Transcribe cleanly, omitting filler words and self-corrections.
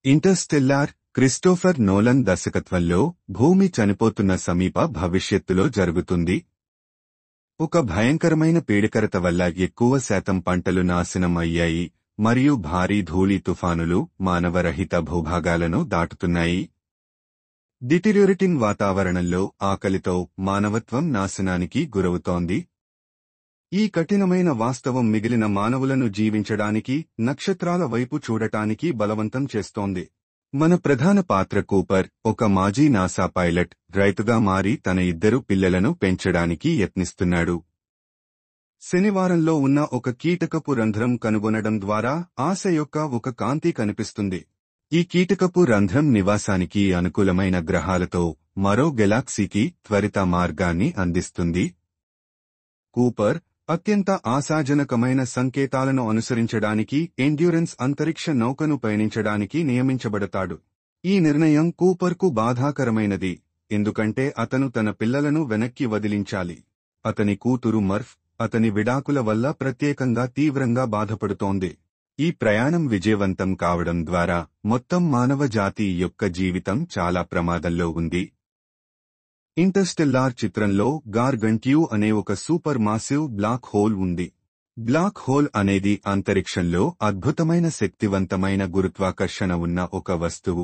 Interstellar Christopher Nolan దర్శకత్వంలో భూమి చనిపోతున్న సమీప భవిష్యత్తులో జరుగుతుంది. ఒక భయంకరమైన పీడకరత వల్ల ఎక్కువ శాతం పంటలు నాశనం అయ్యాయి మరియు భారీ ధూళి తుఫానులు మానవరహిత భూభాగాలను దాటుతున్నాయి. డిటిరియోరేటింగ్ వాతావరణంలో ఆకలితో మానవత్వం నాశనానికి గురవుతోంది. ఈ కఠినమైన వాస్తవం మిగిలిన మానవులను జీవించడానికి, నక్షత్రాల వైపు చూడటానికి బలవంతం చేస్తోంది. మన ప్రధాన పాత్ర కూపర్ ఒక మాజీ నాసా పైలట్, రైతుగా మారి తన 2 పిల్లలను పెంచడానికి యత్నిస్తున్నాడు. శనివారంలో ఉన్న ఒక కీటకపు రంధ్రం కనుగొనడం ద్వారా ఆశ యొక్క ఒక కాంతి కనిపిస్తుంది. ఈ కీటకపు రంధ్రం నివాసానికి అనుకూలమైన గ్రహాలతో మరో గెలాక్సీకి త్వరిత మార్గాన్ని అందిస్తుంది. కూపర్ అత్యంత ఆశాజనకమైన సంకేతాలను అనుసరించడానికి ఎండ్యూరెన్స్ అంతరిక్ష నౌకను పయనించడానికి నియమించబడతాడు. ఈ నిర్ణయం కూపర్కు బాధాకరమైనది, ఎందుకంటే అతను తన పిల్లలను వెనక్కి వదిలించాలి. అతని కూతురు మర్ఫ్ అతని విడాకుల వల్ల ప్రత్యేకంగా తీవ్రంగా బాధపడుతోంది. ఈ ప్రయాణం విజయవంతం కావడం ద్వారా మొత్తం మానవ జాతి యొక్క జీవితం చాలా ప్రమాదంలో ఉంది. ఇంటర్స్టెల్లార్ చిత్రంలో గార్గంట్యూ అనే ఒక సూపర్ మాసివ్ బ్లాక్ హోల్ ఉంది. బ్లాక్ హోల్ అనేది అంతరిక్షంలో అద్భుతమైన శక్తివంతమైన గురుత్వాకర్షణ ఉన్న ఒక వస్తువు.